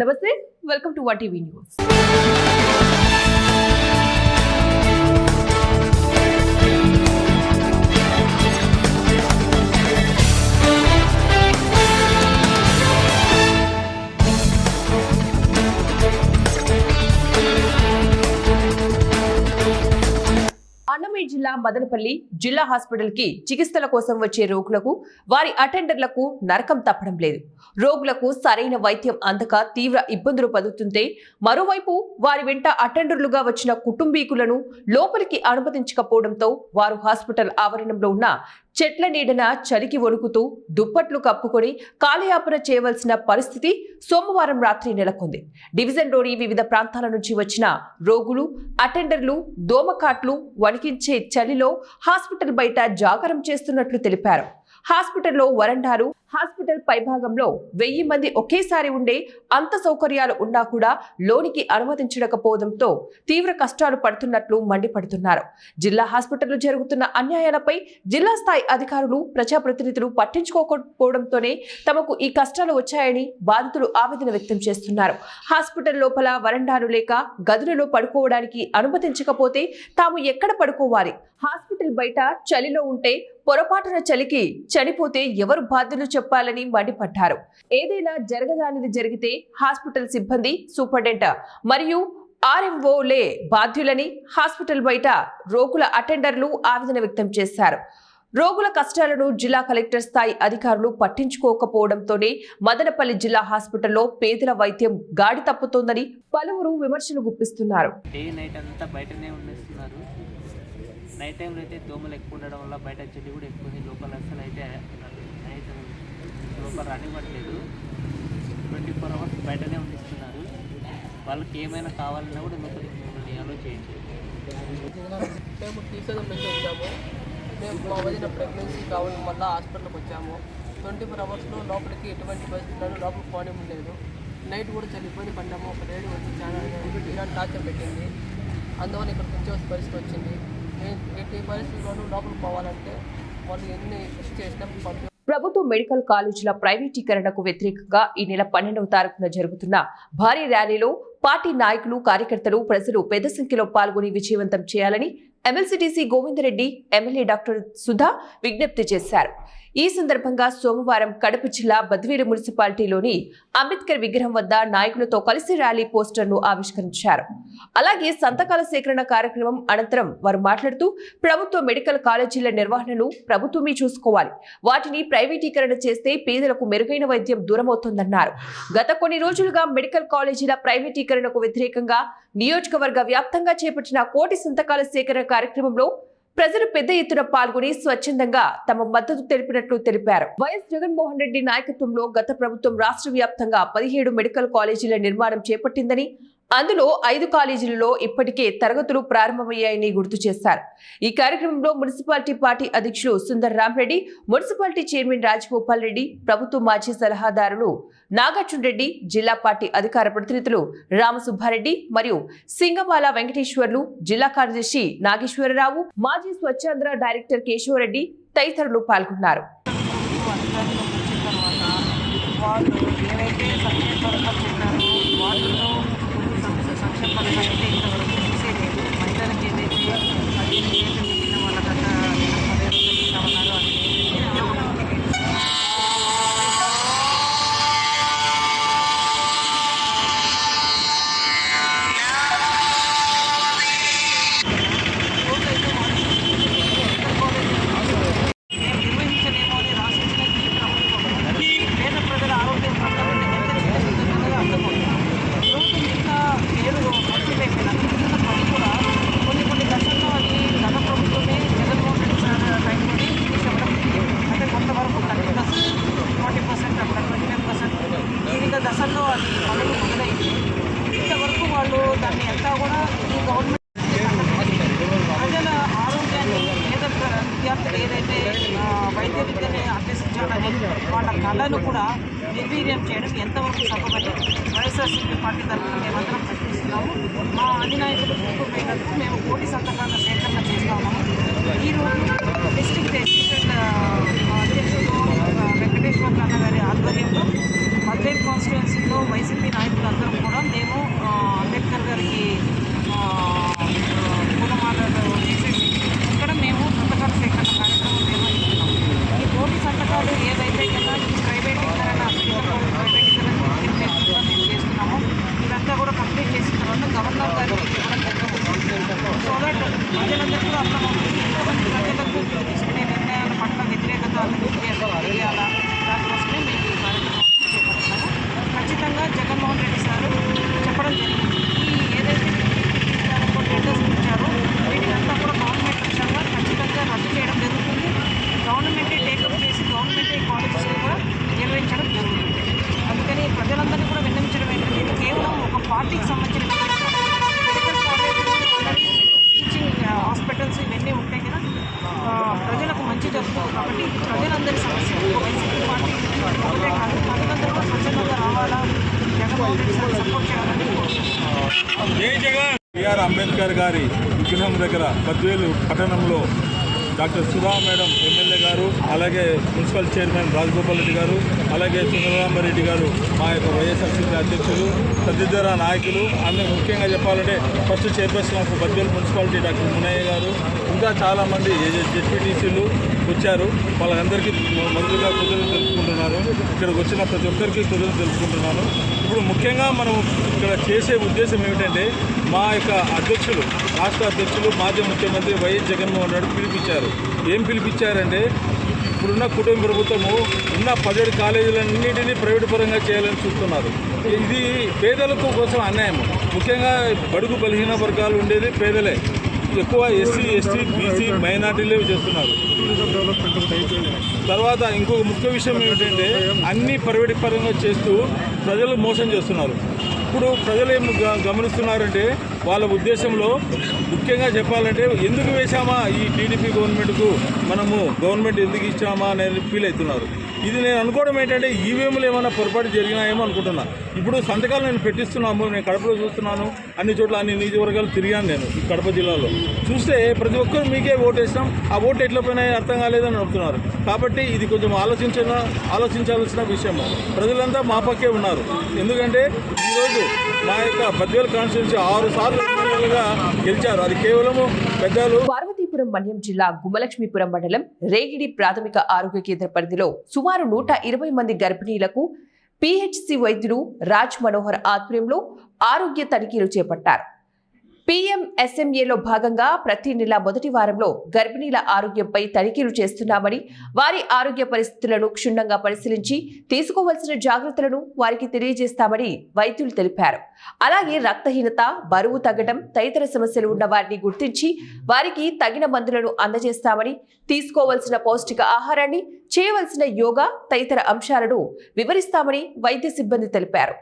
నమస్తే, welcome to వాటీవీ news. Annamayya జిల్లా మదనపల్లి జిల్లా హాస్పిటల్ కి చికిత్సల కోసం వచ్చే రోగులకు వారి అటెండర్లకు నరకం తప్పడం లేదు. రోగులకు సరైన వైద్యం అందక తీవ్ర ఇబ్బందులు పడుతుంటే, మరోవైపు వారి వెంట అటెండర్లుగా వచ్చిన కుటుంబీకులను లోపలికి అనుమతించకపోవడంతో వారు హాస్పిటల్ ఆవరణంలో ఉన్న చెట్ల నీడన చలికి వణుకుతూ దుప్పట్లు కప్పుకొని కాలయాపన చేయవలసిన పరిస్థితి సోమవారం రాత్రి నెలకొంది. డివిజన్లోని వివిధ ప్రాంతాల నుంచి వచ్చిన రోగులు, అటెండర్లు దోమకాట్లు వణికించే చలిలో హాస్పిటల్ బయట జాగరం చేస్తున్నట్లు తెలిపారు. హాస్పిటల్లో వరండాలు, హాస్పిటల్ పైభాగంలో 1000 మంది ఒకేసారి ఉండే అంత సౌకర్యాలు ఉన్నా కూడా లోనికి అనుమతించకపోవడంతో తీవ్ర కష్టాలు పడుతున్నట్లు మండిపడుతున్నారు. జిల్లా హాస్పిటల్లో జరుగుతున్న అన్యాయాలపై జిల్లా స్థాయి అధికారులు, ప్రజాప్రతినిధులు పట్టించుకోకపోవడంతోనే తమకు ఈ కష్టాలు వచ్చాయని బాధితులు ఆవేదన వ్యక్తం చేస్తున్నారు. హాస్పిటల్ లోపల వరండాలు లేక గదులలో పడుకోవడానికి అనుమతించకపోతే తాము ఎక్కడ పడుకోవాలి? హాస్పిటల్ బయట చలిలో ఉంటే పొరపాటున చలికి చనిపోతే ఎవరు బాధ్యులు చెప్పాలని మండిపడ్డారు. ఏదైనా జరగదానిది జరిగితే హాస్పిటల్ సిబ్బంది, సూపరింటెండెంట్ మరియు ఆర్ఎంఓలే బాధ్యులని హాస్పిటల్ బయట రోగుల అటెండర్లు ఆవేదన వ్యక్తం చేశారు. రోగుల కష్టాలను జిల్లా కలెక్టర్ స్థాయి అధికారులు పట్టించుకోకపోవడంతోనే మదనపల్లి జిల్లా హాస్పిటల్లో పేదల వైద్యం గాడి తప్పుతోందని పలువురు విమర్శలు గుప్పిస్తున్నారు. నైట్ టైంలో అయితే దోమలు ఎక్కువ ఉండడం వల్ల బయట చెల్లి కూడా ఎక్కువ ఉంది. లోపల అసలు అయితే నైట్ లోపల రానివ్వట్లేదు. 24 అవర్స్ బయటనే ఉండిస్తున్నారు. వాళ్ళకి ఏమైనా కావాలన్నా కూడా లోపలికి మిమ్మల్ని అలో చేయండి. మేము టీచర్ నుంచి వచ్చాము. మేము మా వదిన ప్రెగ్నెన్సీ కావడం వల్ల హాస్పిటల్కి వచ్చాము. 24 అవర్స్లో లోపలికి ఎటువంటి పరిస్థితుల్లో లోపలికి పోవడం లేదు. నైట్ కూడా చాలా ఇబ్బంది పడ్డాము. ఒక లేడీ వచ్చి చాలా ఇలాంటి టార్చర్ పెట్టింది. అందువల్ల ఇక్కడికి వచ్చే పరిస్థితి వచ్చింది. ఎట్టి పరిస్థితుల్లోనూ లోపలికి పోవాలంటే వాళ్ళు ఎన్ని కృషి చేసినా ప్రభుత్వ మెడికల్ కాలేజీల ప్రైవేటీకరణకు వ్యతిరేకంగా ఈ నెల 12వ తారీఖున జరుగుతున్న భారీ ర్యాలీలో పార్టీ నాయకులు, కార్యకర్తలు, ప్రజలు పెద్ద సంఖ్యలో పాల్గొని విజయవంతం చేయాలని MLC Govinda Reddy, MLA doctor Sudha విజ్ఞప్తి చేశారు. ఈ సందర్భంగా సోమవారం కడప జిల్లా బద్వేలు మున్సిపాలిటీలోని అంబేద్కర్ విగ్రహం వద్ద నాయకులతో కలిసి ర్యాలీ పోస్టర్ను ఆవిష్కరించారు. అలాగే సంతకాల సేకరణ కార్యక్రమం అనంతరం వారు మాట్లాడుతూ, ప్రభుత్వ మెడికల్ కాలేజీల నిర్వహణను ప్రభుత్వమే చూసుకోవాలి. వాటిని ప్రైవేటీకరణ చేస్తే పేదలకు మెరుగైన వైద్యం దూరమవుతోందన్నారు. గత కొన్ని రోజులుగా మెడికల్ కాలేజీల ప్రైవేటీకరణకు వ్యతిరేకంగా నియోజకవర్గ వ్యాప్తంగా చేపట్టిన కోటి సంతకాల సేకరణ కార్యక్రమంలో ప్రజలు పెద్ద ఎత్తున పాల్గొని స్వచ్ఛందంగా తమ మద్దతు తెలిపినట్లు తెలిపారు. వైఎస్ జగన్మోహన్ రెడ్డి నాయకత్వంలో గత ప్రభుత్వం రాష్ట్ర వ్యాప్తంగా 17 మెడికల్ కాలేజీల నిర్మాణం చేపట్టిందని, అందులో 5 కాలేజీలలో ఇప్పటికే తరగతులు ప్రారంభమయ్యాయని గుర్తు చేశారు. ఈ కార్యక్రమంలో మున్సిపాలిటీ పార్టీ అధ్యక్షులు సుందర్ రామరెడ్డి, మున్సిపాలిటీ చైర్మన్ రాజగోపాల్ రెడ్డి, ప్రభుత్వ మాజీ సలహాదారులు నాగార్జున రెడ్డి, జిల్లా పార్టీ అధికార ప్రతినిధులు రామసుబ్బారెడ్డి మరియు సింగమాల వెంకటేశ్వర్లు, జిల్లా కార్యదర్శి నాగేశ్వరరావు, మాజీ స్వచ్ఛాంధ్ర డైరెక్టర్ కేశవరెడ్డి తదితరులు పాల్గొన్నారు. దశల్లో అది పనులు మొదలైంది. ఇంతవరకు వాళ్ళు దాన్ని ఎంత కూడా ఈ గవర్నమెంట్ ప్రజల ఆరోగ్యాన్ని విద్యార్థులు ఏదైతే వైద్య విద్యని అభ్యసించాలని వాళ్ళ కళను కూడా నిర్వీర్యం చేయడం ఎంతవరకు సభమని వైఎస్ఆర్సీపీ పార్టీ తరఫున మేమందరం ప్రశ్నిస్తున్నాము. మా అధినాయకులు ముందుకు మేము కోటి సంతకాల సేకరణ చేస్తాము. ఈరోజు డిస్ట్రిక్ట్ అసిస్టెంట్ అధ్యక్షుడు వెంకటేశ్వర గారి ఆధ్వర్యంలో 15 కాన్స్టిట్యుయెన్సీలో వైసీపీ నాయకులందరూ బిఆర్ అంబేద్కర్ గారి విగ్రహం దగ్గర బద్వేలు పట్టణంలో డాక్టర్ సుధా మేడం ఎమ్మెల్యే గారు, అలాగే మున్సిపల్ చైర్మన్ రాజగోపాల్ రెడ్డి గారు, అలాగే సుందరరామరెడ్డి గారు మా యొక్క వైఎస్ఆర్సీపీ అధ్యక్షులు, తదితర నాయకులు, అందరూ ముఖ్యంగా చెప్పాలంటే first chairperson of Badvel municipality doctor Munayya గారు, ఇంకా చాలామంది జెడ్పీటీసీలు వచ్చారు. వాళ్ళందరికీ మొదలుగా కృతజ్ఞతలు తెలుపుకుంటున్నాను. ఇక్కడికి వచ్చిన ప్రతి ఒక్కరికి కృతజ్ఞతలు తెలుపుకుంటున్నాను. ఇప్పుడు ముఖ్యంగా మనం ఇక్కడ చేసే ఉద్దేశం ఏమిటంటే మా యొక్క అధ్యక్షులు, రాష్ట్ర అధ్యక్షులు, మాజీ ముఖ్యమంత్రి వైఎస్ జగన్మోహన్ రెడ్డి పిలిపించారు. ఏం పిలిపించారంటే ఇప్పుడున్న కుటుంబ ప్రభుత్వము ఉన్న 17 కాలేజీలన్నింటినీ ప్రైవేటు పరంగా చేయాలని చూస్తున్నారు. ఇది పేదలకు కోసం అన్యాయం. ముఖ్యంగా బడుగు బలహీన వర్గాలు ఉండేది పేదలే, ఎక్కువ ఎస్సీ, ఎస్టీ, బీసీ, మైనార్టీలే చేస్తున్నారు. తర్వాత ఇంకొక ముఖ్య విషయం ఏమిటంటే అన్ని ప్రైవేట్ పరంగా చేస్తూ ప్రజలు మోసం చేస్తున్నారు. ఇప్పుడు ప్రజలు ఏం గమనిస్తున్నారంటే వాళ్ళ ఉద్దేశంలో ముఖ్యంగా చెప్పాలంటే ఎందుకు వేశామా ఈ టీడీపీ గవర్నమెంట్కు, మనము గవర్నమెంట్ ఎందుకు ఇచ్చామా అనేది ఫీల్ అవుతున్నారు. ఇది నేను అనుకోవడం ఏంటంటే ఈవీఎంలు ఏమైనా పొరపాటు జరిగినాయేమో అనుకుంటున్నా. ఇప్పుడు సంతకాలు నేను పెట్టిస్తున్నాము, నేను కడపలో చూస్తున్నాను, అన్ని చోట్ల అన్ని నియోజకవర్గాలు తిరిగాను నేను ఈ కడప జిల్లాలో. చూస్తే ప్రతి ఒక్కరు మీకే ఓటు వేసినాం, ఆ ఓటు ఎట్లా పోయినా అర్థం కాలేదని చెప్తున్నారు. కాబట్టి ఇది కొంచెం ఆలోచించాల్సిన విషయం. ప్రజలంతా మా పక్కే ఉన్నారు. ఎందుకంటే ఈరోజు మా యొక్క బద్వేలు కాన్స్టిట్యున్సీ 6 సార్లు ఎమ్మెల్యేలుగా గెలిచారు. అది కేవలము పెద్దలు. పార్వతీపురం మన్యం జిల్లా గుమ్మలక్ష్మీపురం మండలం రేగిడి ప్రాథమిక ఆరోగ్య కేంద్ర పరిధిలో సుమారు 120 మంది గర్భిణీలకు పిహెచ్సి వైద్యుడు రాజ్ మనోహర్ ఆధ్వర్యంలో ఆరోగ్య తనిఖీలు చేపట్టారు. PMSMAలో భాగంగా ప్రతి నెల మొదటి వారంలో గర్భిణీల ఆరోగ్యంపై తనిఖీలు చేస్తున్నామని, వారి ఆరోగ్య పరిస్థితులను క్షుణ్ణంగా పరిశీలించి తీసుకోవాల్సిన జాగ్రత్తలను వారికి తెలియజేస్తామని వైద్యులు తెలిపారు. అలాగే రక్తహీనత, బరువు తగ్గడం తదితర సమస్యలు ఉన్న వారిని గుర్తించి వారికి తగిన మందులను అందజేస్తామని, తీసుకోవాల్సిన పౌష్టిక ఆహారాన్ని, చేయవలసిన యోగా తదితర అంశాలను వివరిస్తామని వైద్య సిబ్బంది తెలిపారు.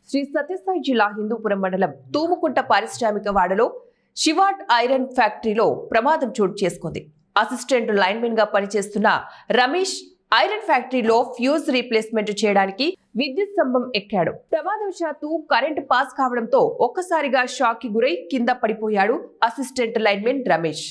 శ్రీ సత్యసాయి జిల్లా హిందూపురం మండలం తూముకుంట పారిశ్రామిక వాడలో శివాట్ ఐరన్ ఫ్యాక్టరీలో ప్రమాదం చోటు చేసుకుంది. అసిస్టెంట్ లైన్మెన్ గా పనిచేస్తున్న రమేష్ ఐరన్ ఫ్యాక్టరీలో ఫ్యూజ్ రీప్లేస్మెంట్ చేయడానికి విద్యుత్ స్తంభం ఎక్కాడు. ప్రమాదవశాత్తు కరెంటు పాస్ కావడంతో ఒక్కసారిగా షాక్ కి గురై కింద పడిపోయాడు అసిస్టెంట్ లైన్మెన్ రమేష్.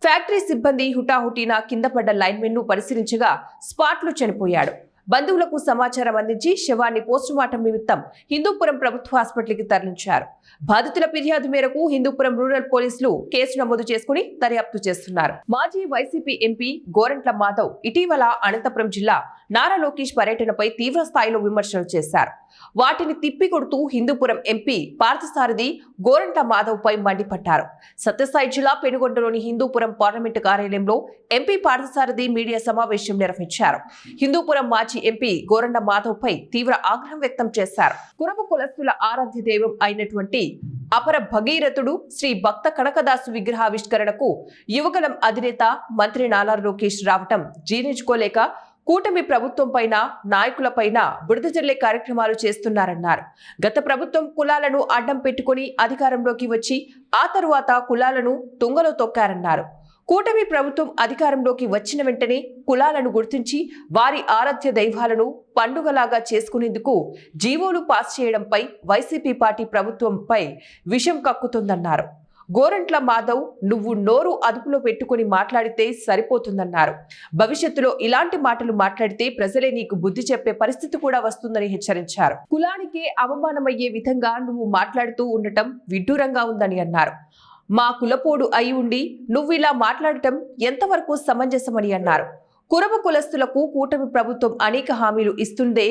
ఫ్యాక్టరీ సిబ్బంది హుటాహుటిన కింద పడ్డ లైన్మెన్ ను పరిశీలించగా స్పాట్ లో చనిపోయాడు. బంధువులకు సమాచారం అందించి శవాన్ని పోస్టుమార్టం నిమిత్తం హిందూపురం ప్రభుత్వ హాస్పిటల్కి తరలించారు. బాధితుల ఫిర్యాదు మేరకు హిందూపురం రూరల్ పోలీసులు కేసు నమోదు చేసుకుని దర్యాప్తు చేస్తున్నారు. మాజీ వైసీపీ ఎంపీ గోరంట్ల మాధవ్ ఇటీవల అనంతపురం జిల్లా నారా లోకేష్ పర్యటనపై తీవ్ర స్థాయిలో విమర్శలు చేశారు. వాటిని తిప్పికొడుతూ హిందూపురం ఎంపీ పార్థసారథి గోరంట్ల మాధవ్ పై మండిపడ్డారు. సత్యసాయి జిల్లా పెనుగొండలోని హిందూపురం పార్లమెంటు కార్యాలయంలో ఎంపీ పార్థసారథి మీడియా సమావేశం నిర్వహించారు. హిందూపురం మాజీ ఎంపీ గోరంట్ల మాధవ్ పై తీవ్ర ఆగ్రహం వ్యక్తం చేశారు. కురబ కులస్తుల ఆరాధ్య దైవం అయినటువంటి అపర భగీరథుడు శ్రీ భక్త కనకదాసు విగ్రహావిష్కరణకు యువగలం అధినేత మంత్రి నారా లోకేష్ రావటం జీర్ణించుకోలేక కూటమి ప్రభుత్వం పైన, నాయకులపైన బురద జల్లే కార్యక్రమాలు చేస్తున్నారన్నారు. గత ప్రభుత్వం కులాలను అడ్డం పెట్టుకుని అధికారంలోకి వచ్చి ఆ తరువాత కులాలను తుంగలో తొక్కారన్నారు. కూటమి ప్రభుత్వం అధికారంలోకి వచ్చిన వెంటనే కులాలను గుర్తించి వారి ఆరాధ్య దైవాలను పండుగలాగా చేసుకునేందుకు జీవోలు పాస్ చేయడంపై వైసీపీ పార్టీ ప్రభుత్వంపై విషం కక్కుతుందన్నారు. గోరంట్ల మాధవ్, నువ్వు నోరు అదుపులో పెట్టుకుని మాట్లాడితే సరిపోతుందన్నారు. భవిష్యత్తులో ఇలాంటి మాటలు మాట్లాడితే ప్రజలే నీకు బుద్ధి చెప్పే పరిస్థితి కూడా వస్తుందని హెచ్చరించారు. కులానికే అవమానమయ్యే విధంగా నువ్వు మాట్లాడుతూ ఉండటం విడ్డూరంగా ఉందని అన్నారు. మా కులపోడు అయి ఉండి నువ్వు ఇలా మాట్లాడటం ఎంతవరకు సమంజసమని అన్నారు. కురబ కులస్తులకు కూటమి ప్రభుత్వం అనేక హామీలు ఇస్తుందే,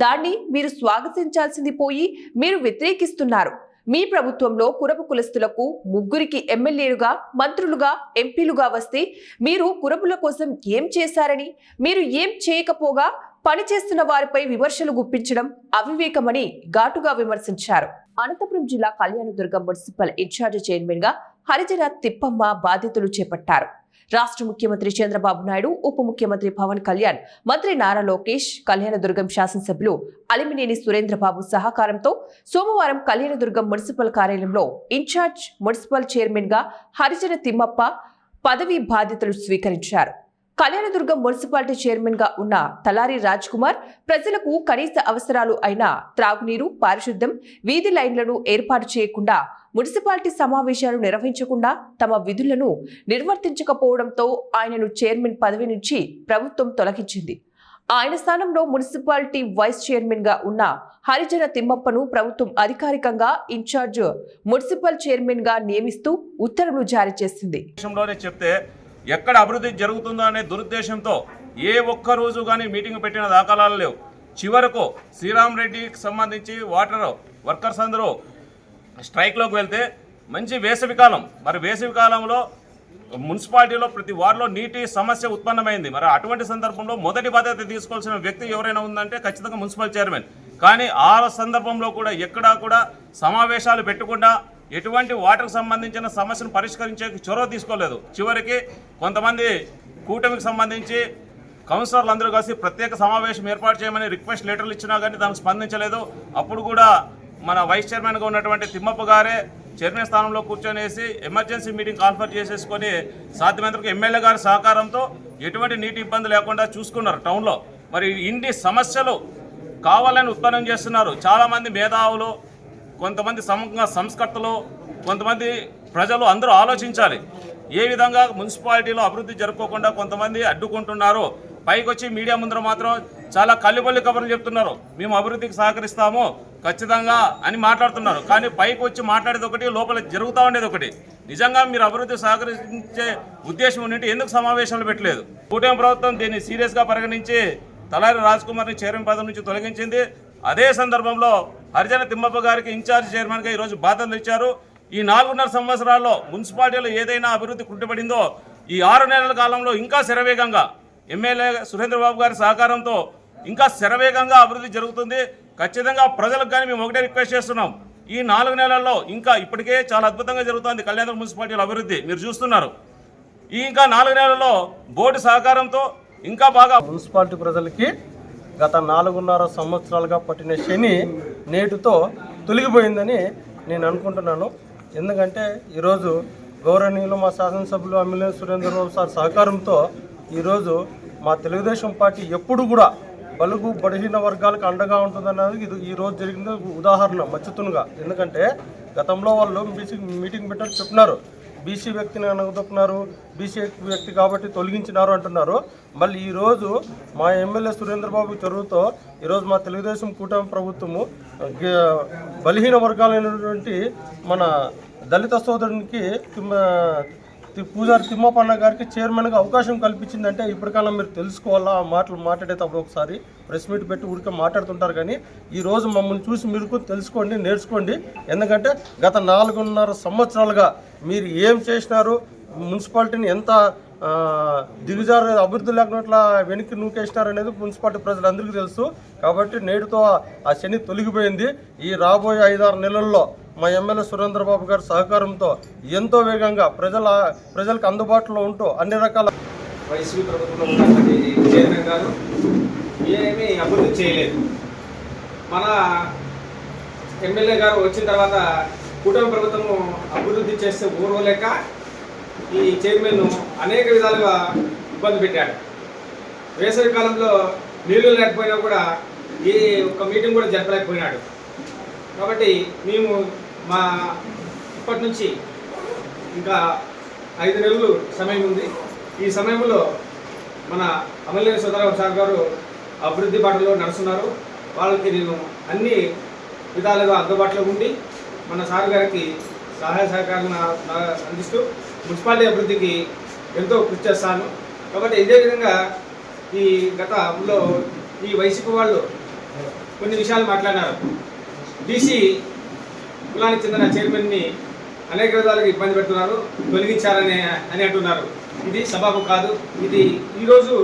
దాన్ని మీరు స్వాగతించాల్సింది పోయి మీరు వ్యతిరేకిస్తున్నారు. మీ ప్రభుత్వంలో కురబ కులస్తులకు 3 ఎమ్మెల్యేలుగా, మంత్రులుగా, ఎంపీలుగా వస్తే మీరు కురబుల కోసం ఏం చేశారని, మీరు ఏం చేయకపోగా పనిచేస్తున్న వారిపై విమర్శలు గుప్పించడం అవివేకమని ఘాటుగా విమర్శించారు. అనంతపురం జిల్లా కళ్యాణదుర్గం మున్సిపల్ ఇన్ఛార్జి చైర్మన్ గా హరిజన తిప్పమ్మ బాధ్యతలు చేపట్టారు. రాష్ట్ర ముఖ్యమంత్రి చంద్రబాబు నాయుడు, ఉప ముఖ్యమంత్రి పవన్ కళ్యాణ్, మంత్రి నారా లోకేష్, కళ్యాణదుర్గం శాసనసభ్యులు అలిమినేని సురేంద్రబాబు సహకారంతో సోమవారం కళ్యాణదుర్గం మున్సిపల్ కార్యాలయంలో ఇన్ఛార్జ్ మున్సిపల్ చైర్మన్ గా హరిజన తిమ్మప్ప పదవీ బాధ్యతలు స్వీకరించారు. కళ్యాణదుర్గం మున్సిపాలిటీ చైర్మన్ గా ఉన్న తలారి రాజ్ కుమార్ ప్రజలకు కనీస అవసరాలు అయిన త్రాగునీరు, పారిశుద్ధ్యం, వీధి లైన్లను ఏర్పాటు చేయకుండా, మున్సిపాలిటీ సమావేశాలు నిర్వహించకుండా తమ విధులను నిర్వర్తించకపోవడంతో ఆయనను చైర్మన్ పదవి నుంచి ప్రభుత్వం తొలగించింది. ఆయన స్థానంలో మున్సిపాలిటీ వైస్ చైర్మన్ గా ఉన్న హరిజన తిమ్మప్పను ప్రభుత్వం అధికారికంగా ఇన్ఛార్జ్ మున్సిపల్ చైర్మన్ గా నియమిస్తూ ఉత్తర్వులు జారీ చేసింది. ఎక్కడ అభివృద్ధి జరుగుతుందో అనే దురుద్దేశంతో ఏ ఒక్క రోజు కానీ మీటింగ్ పెట్టిన దాఖలాలు లేవు. చివరకు శ్రీరామ్ రెడ్డికి సంబంధించి వాటర్ వర్కర్స్ అందరూ స్ట్రైక్లోకి వెళ్తే మంచి వేసవికాలం, మరి వేసవికాలంలో మున్సిపాలిటీలో ప్రతి వార్డులో నీటి సమస్య ఉత్పన్నమైంది. మరి అటువంటి సందర్భంలో మొదటి బాధ్యత తీసుకోవాల్సిన వ్యక్తి ఎవరైనా ఉందంటే ఖచ్చితంగా మున్సిపల్ చైర్మన్. కానీ ఆ సందర్భంలో కూడా ఎక్కడా కూడా సమావేశాలు పెట్టకుండా ఎటువంటి వాటర్కి సంబంధించిన సమస్యను పరిష్కరించే చొరవ తీసుకోలేదు. చివరికి కొంతమంది కూటమికి సంబంధించి కౌన్సిలర్లు అందరూ కలిసి ప్రత్యేక సమావేశం ఏర్పాటు చేయమని రిక్వెస్ట్ లెటర్లు ఇచ్చినా కానీ దానికి స్పందించలేదు. అప్పుడు కూడా మన వైస్ చైర్మన్గా ఉన్నటువంటి తిమ్మప్ప గారే చైర్మన్ స్థానంలో కూర్చొనేసి ఎమర్జెన్సీ మీటింగ్ కాన్ఫరెన్స్ చేసేసుకొని సాధ్యమైనంతవరకు ఎమ్మెల్యే గారి సహకారంతో ఎటువంటి నీటి ఇబ్బంది లేకుండా చూసుకున్నారు టౌన్లో. మరి ఇన్ని సమస్యలు కావాలని ఉత్పన్నం చేస్తున్నారు. చాలామంది మేధావులు, కొంతమంది సంస్కర్తలు, కొంతమంది ప్రజలు అందరూ ఆలోచించాలి. ఏ విధంగా మున్సిపాలిటీలో అభివృద్ధి జరుపుకోకుండా కొంతమంది అడ్డుకుంటున్నారు. పైకి వచ్చి మీడియా ముందర మాత్రం చాలా కల్లిబొల్లి కబుర్లు చెప్తున్నారు. మేము అభివృద్ధికి సహకరిస్తాము ఖచ్చితంగా అని మాట్లాడుతున్నారు. కానీ పైకి వచ్చి మాట్లాడేది ఒకటి, లోపల జరుగుతూ ఉండేది ఒకటి. నిజంగా మీరు అభివృద్ధి సహకరించే ఉద్దేశం ఉంటే ఎందుకు సమావేశాలు పెట్టలేదు? కూటమి ప్రభుత్వం దీన్ని సీరియస్గా పరిగణించి తలారి రాజ్ కుమార్ని చైర్మన్ పదవి నుంచి తొలగించింది. అదే సందర్భంలో హరిజన తిమ్మప్ప గారికి ఇన్ఛార్జ్ చైర్మన్గా ఈరోజు బాధ్యతలు ఇచ్చారు. ఈ 4.5 సంవత్సరాల్లో మున్సిపాలిటీలో ఏదైనా అభివృద్ధి కుంటుపడిందో ఈ 6 నెలల కాలంలో ఇంకా శరవేగంగా ఎమ్మెల్యే సురేంద్రబాబు గారి సహకారంతో ఇంకా శరవేగంగా అభివృద్ధి జరుగుతుంది. ఖచ్చితంగా ప్రజలకు కానీ మేము ఒకటే రిక్వెస్ట్ చేస్తున్నాం, ఈ 4 నెలల్లో ఇంకా ఇప్పటికే చాలా అద్భుతంగా జరుగుతుంది కళ్యాణదుర్గం మున్సిపాలిటీల అభివృద్ధి మీరు చూస్తున్నారు. ఈ ఇంకా 4 నెలల్లో బోర్డు సహకారంతో ఇంకా బాగా మున్సిపాలిటీ ప్రజలకి గత 4.5 సంవత్సరాలుగా పట్టిన శని నేటితో తొలగిపోయిందని నేను అనుకుంటున్నాను. ఎందుకంటే ఈరోజు గౌరవనీయులు మా శాసనసభ్యులు అలిమినేని సురేంద్రబాబు సార్ సహకారంతో ఈరోజు మా తెలుగుదేశం పార్టీ ఎప్పుడు కూడా బలుగు బలహీన వర్గాలకు అండగా ఉంటుందన్నది ఇది ఈరోజు జరిగిన ఉదాహరణ మచ్చుతునుగా. ఎందుకంటే గతంలో వాళ్ళు మీటింగ్ పెట్టారు చెప్తున్నారు, బీసీ వ్యక్తిని అనగదొక్కున్నారు, బీసీ వ్యక్తి కాబట్టి తొలగించినారు అంటున్నారు. మళ్ళీ ఈరోజు మా ఎమ్మెల్యే సురేంద్రబాబు చొరవతో ఈరోజు మా తెలుగుదేశం కూటమి ప్రభుత్వము బలహీన వర్గాలైనటువంటి మన దళిత సోదరునికి పూజారి తిమ్మప్పన్న గారికి చైర్మన్గా అవకాశం కల్పించిందంటే ఇప్పటికన్నా మీరు తెలుసుకోవాలా. ఆ మాటలు మాట్లాడేటప్పుడు ఒకసారి ప్రెస్ మీట్ పెట్టి ఊరికే మాట్లాడుతుంటారు. కానీ ఈరోజు మమ్మల్ని చూసి మీరు తెలుసుకోండి, నేర్చుకోండి. ఎందుకంటే గత 4.5 సంవత్సరాలుగా మీరు ఏం చేసినారు, మున్సిపాలిటీని ఎంత దిగుజారు అభివృద్ధి లేకుండా వెనక్కి నూకేసినారు అనేది మున్సిపాలిటీ ప్రజలందరికీ తెలుసు. కాబట్టి నేటితో ఆ శని తొలగిపోయింది. ఈ రాబోయే 5-6 నెలల్లో మా ఎమ్మెల్యే సురేంద్రబాబు గారి సహకారంతో ఎంతో వేగంగా ప్రజలకు అందుబాటులో ఉంటూ అన్ని రకాల వైసీపీ ప్రభుత్వంలో ఉన్నటువంటి చైర్మన్ గారు ఏమీ అభివృద్ధి చేయలేదు. మన ఎమ్మెల్యే గారు వచ్చిన తర్వాత కూటమి ప్రభుత్వము అభివృద్ధి చేస్తే ఊరవలేక ఈ చైర్మన్ అనేక విధాలుగా ఇబ్బంది పెట్టాడు. వేసవి కాలంలో నీళ్లు లేకపోయినా కూడా ఈ ఒక్క మీటింగ్ కూడా జరపలేకపోయినాడు. కాబట్టి మేము ఇప్పటి నుంచి ఇంకా 5 నెలలు సమయం ఉంది. ఈ సమయంలో మన అమలేని సురేంద్రబాబు సార్ గారు అభివృద్ధి బాటలో నడుస్తున్నారు. వాళ్ళకి నేను అన్ని విధాలుగా అందుబాటులో ఉండి మన సార్ గారికి సహాయ సహకారం అందిస్తూ మున్సిపాలిటీ అభివృద్ధికి ఎంతో కృషి చేస్తాను. కాబట్టి ఇదే విధంగా ఈ గతంలో ఈ వైసీపీ వాళ్ళు కొన్ని విషయాలు మాట్లాడినారు. బీసీ కులానికి చెందిన చైర్మన్ని అనేక విధాలుగా ఇబ్బంది పెడుతున్నారు, తొలగించారని అంటున్నారు. ఇది సబబు కాదు. ఇది ఈరోజు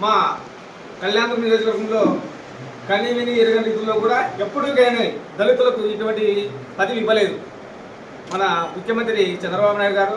మా కళ్యాణదుర్గం నియోజకవర్గంలో కనీవిని ఎరగని రీతిలో కూడా ఎప్పటికైనా దళితులకు ఇటువంటి పదవి ఇవ్వలేదు. మన ముఖ్యమంత్రి చంద్రబాబు నాయుడు గారు,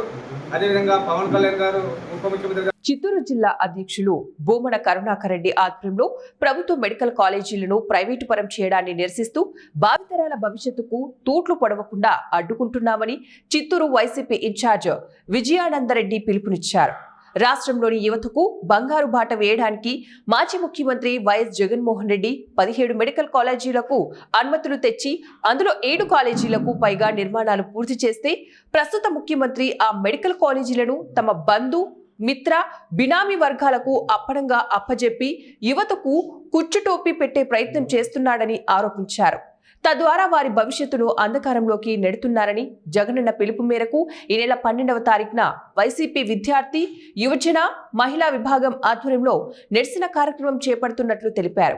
అదేవిధంగా పవన్ కళ్యాణ్ గారు, ఉప ముఖ్యమంత్రి చిత్తూరు జిల్లా అధ్యక్షులు భూమన కరుణాకర్ రెడ్డి ఆధ్వర్యంలో ప్రభుత్వ మెడికల్ కాలేజీలను ప్రైవేటు పరం చేయడాన్ని నిరసిస్తూ భావితరాల భవిష్యత్తుకు తూట్లు పొడవకుండా అడ్డుకుంటున్నామని చిత్తూరు వైసీపీ ఇన్ఛార్జ్ విజయానందరెడ్డి పిలుపునిచ్చారు. రాష్ట్రంలోని యువతకు బంగారు బాట వేయడానికి మాజీ ముఖ్యమంత్రి వైఎస్ జగన్మోహన్ రెడ్డి 17 మెడికల్ కాలేజీలకు అనుమతులు తెచ్చి అందులో 7 కాలేజీలకు పైగా నిర్మాణాలు పూర్తి చేస్తే ప్రస్తుత ముఖ్యమంత్రి ఆ మెడికల్ కాలేజీలను తమ బంధు మిత్ర బినామీ వర్గాలకు అప్పడంగా అప్పజెప్పి యువతకు కుచ్చుటోపి పెట్టే ప్రయత్నం చేస్తున్నాడని ఆరోపించారు. తద్వారా వారి భవిష్యత్తును అంధకారంలోకి నెడుతున్నారని జగనన్న పిలుపు మేరకు ఈ నెల 12వ తారీఖున వైసీపీ విద్యార్థి యువజన మహిళా విభాగం ఆధ్వర్యంలో నిరసన కార్యక్రమం చేపడుతున్నట్లు తెలిపారు.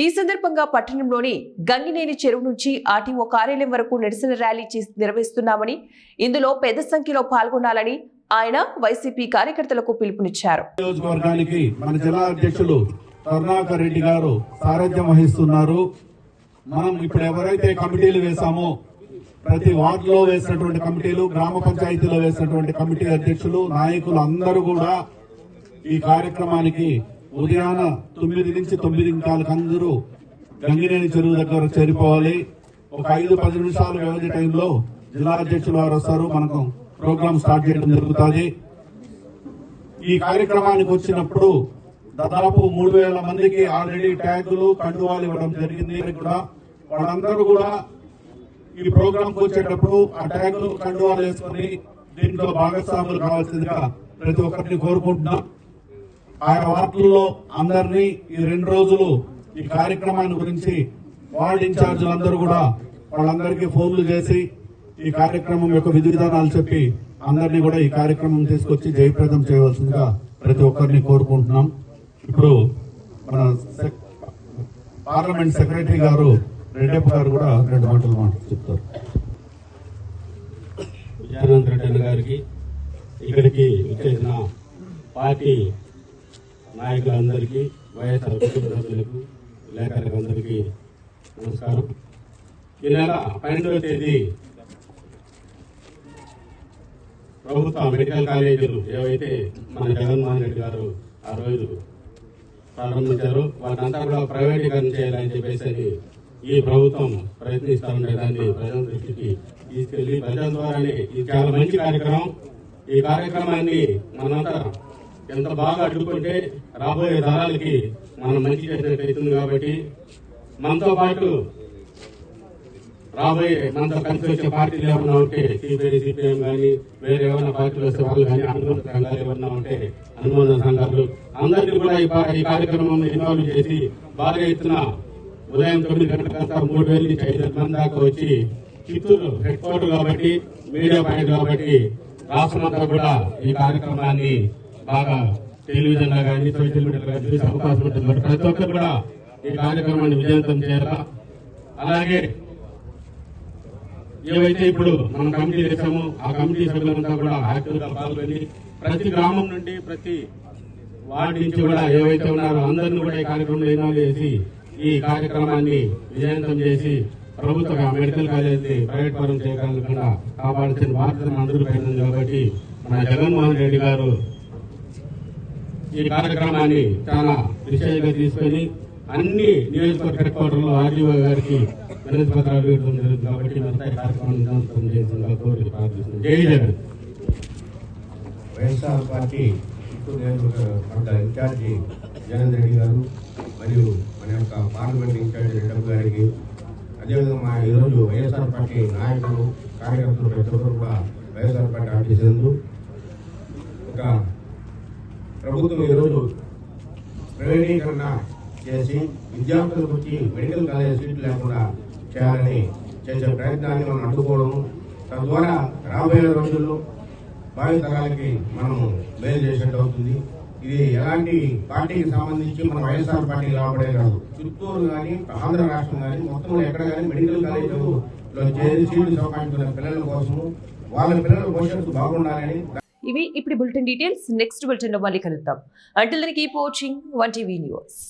ఈ సందర్భంగా పట్టణంలోని గంగినేని చెరువు నుంచి ఆర్టీఓ కార్యాలయం వరకు నిరసన ర్యాలీ నిర్వహిస్తున్నామని, ఇందులో పెద్ద సంఖ్యలో పాల్గొనాలని ఆయన వైసీపీ కార్యకర్తలకు పిలుపునిచ్చారు. నియోజకవర్గానికి మన జిల్లా అధ్యక్షులు కరుణాకర్ రెడ్డి గారు సారథ్యం వహిస్తున్నారు. మనం ఇప్పుడు ఎవరైతే కమిటీలు వేశామో ప్రతి వార్డులో వేసినటువంటి కమిటీలు, గ్రామ పంచాయతీలో వేసినటువంటి కమిటీ అధ్యక్షులు, నాయకులు అందరూ కూడా ఈ కార్యక్రమానికి ఉదయాన 9 నుంచి 9:15 అందరూ గంగినేని చెరువు దగ్గర చేరిపోవాలి. ఒక 5-10 నిమిషాల వ్యవధి టైంలో జిల్లా అధ్యక్షులు వారు వస్తారు. మనకు ప్రోగ్రామ్ స్టార్ట్ చేయడం జరుగుతుంది. ఈ కార్యక్రమానికి వచ్చినప్పుడు దాదాపు 3,000 మందికి ఆల్రెడీ ట్యాగులు, కండువాలు ఇవ్వడం జరిగింది. కూడా వాళ్ళందరూ కూడా ఈ ప్రోగ్రామ్ వచ్చేటప్పుడు ఆ ట్యాగులు, కండువాలు వేసుకుని దీంట్లో భాగస్వాములు కావాల్సిందిగా ప్రతి ఒక్కరిని కోరుకుంటున్నాం. ఆయా వార్డుల్లో అందరినీ ఈ 2 రోజులు ఈ కార్యక్రమాన్ని గురించి వార్డు ఇన్ఛార్జీలందరూ కూడా వాళ్ళందరికీ ఫోన్లు చేసి ఈ కార్యక్రమం యొక్క విధి విధానాలు చెప్పి అందరినీ కూడా ఈ కార్యక్రమం తీసుకొచ్చి జయప్రదం చేయవలసిందిగా ప్రతి ఒక్కరిని కోరుకుంటున్నాం. ఇప్పుడు మన పార్లమెంట్ సెక్రటరీ గారు రెడ్డప్ప గారు కూడా 2 మాటలు చెప్తారు. విజయానందరెడ్డి గారికి, ఇక్కడికి వచ్చేసిన పార్టీ నాయకులందరికీ, వైఎస్ఆర్ కుటుంబ సభ్యులకు, విలేకరులకు అందరికీ నమస్కారం. ఈ నెల 12వ తేదీ ప్రభుత్వ మెడికల్ కాలేజీలు ఏవైతే మన జగన్మోహన్ రెడ్డి గారు ఆ రోజు ప్రారంభించారో వాటినంతా కూడా ప్రైవేటీకరణ చేయాలని చెప్పేసి ఈ ప్రభుత్వం ప్రయత్నిస్తామనే దాన్ని ప్రజల దృష్టికి తీసుకెళ్లి ప్రజల ద్వారానే ఇది చాలా మంచి కార్యక్రమం. ఈ కార్యక్రమాన్ని మనంతా ఎంత బాగా అడ్డుకుంటే రాబోయే తరాలకి మనం మంచి చేసినట్టు అవుతుంది. కాబట్టి మనతో పాటు రాబోయే మనతో కలిసి వచ్చే పార్టీలు ఏమన్నా ఉంటే సిపిఎం కానీ వేరే ఏమైనా పార్టీలు వస్తే వాళ్ళు కానీ అనుబంధ సంఘాలు ఏమన్నా ఉంటే అనుబంధ సంఘాలు అందరినీ కూడా ఈ కార్యక్రమంలో ఇన్వాల్వ్ చేసి బాగా ఎత్తున ఉదయం 9 గంటల 3,000 నుంచి 5,000 మంది దాకా వచ్చి చిత్తూరు హెడ్ క్వార్టర్ కాబట్టి, మీడియా పాయింట్ కాబట్టి రాష్ట్రమంతా కూడా ఈ కార్యక్రమాన్ని బాగా టెలివిజన్ లో కానీ సోషల్ మీడియాలో కానీ చూసే అవకాశం ఉంటుంది. కాబట్టి ప్రతి ఒక్కరు కూడా ఈ కార్యక్రమాన్ని విజయవంతం చేయాలా. అలాగే ఏవైతే ఇప్పుడు మనం కమిటీ చేశామో ఆ కమిటీ సభ్యులంతా కూడా యాక్టివ్ గా పాల్గొని ప్రతి గ్రామం నుండి, ప్రతి వార్డు నుంచి కూడా ఏవైతే ఉన్నారో అందరినీ కూడా ఈ కార్యక్రమంలో ఇన్వాల్వ్ చేసి ఈ కార్యక్రమాన్ని విజయవంతం చేసి ప్రభుత్వ మెడికల్ కాలేజీ ప్రైవేట్ పరం చేయకుండా కాపాడాల్సిన బాధ్యత అందరూ పైన కాబట్టి మన జగన్మోహన్ రెడ్డి గారు ఈ కార్యక్రమాన్ని చాలా విశేషంగా తీసుకొని అన్ని నియోజకవర్గ హెడ్ క్వార్టర్లో ఆర్డీఓ గారికి వినతి పత్రాలు ఇవ్వడం జరుగుతుంది. కాబట్టి మిగతా కార్యక్రమాన్ని చేసిన కోరి ప్రార్థిస్తున్నాం. జై జగన్. వైఎస్ఆర్ పార్టీ ఇన్ఛార్జి జగన్ రెడ్డి గారు మరియు మన యొక్క పార్లమెంట్ ఇన్ఛార్జి రెడ్డప్ప గారికి, అదేవిధంగా ఈరోజు వైఎస్ఆర్ పార్టీ నాయకులు, కార్యకర్తలు ప్రతి ఒక్కరు కూడా వైఎస్ఆర్ పార్టీ ఆఫీసు ఒక ప్రభుత్వం ఈరోజు ప్రైవేటీకరణ చేసి విద్యార్థులకు వచ్చి మెడికల్ కాలేజ్ సీట్లు లేకుండా చేయాలని చేసే ప్రయత్నాన్ని మనం అడ్డుకోవడం, తద్వారా రాబోయే రోజుల్లో భావితరాలకి మనం మేలు చేసినట్టు అవుతుంది. ఇది ఎలాంటి పార్టీకి సంబంధించి మన వైఎస్ఆర్ పార్టీ లాభపడే కాదు. చిత్తూరు కానీ, ఆంధ్ర రాష్ట్రం కానీ మొత్తంలో ఎక్కడ కానీ మెడికల్ కాలేజీలో చేరి సీట్లు సంపాదించుకునే పిల్లల కోసము, వాళ్ళ పిల్లల భవిష్యత్తు బాగుండాలని. ఇవి ఇప్పుడు బులెటిన్ డీటెయిల్స్. నెక్స్ట్ బులెటిన్ లో మళ్ళీ కలుద్దాం. Until then keep watching 1TV news.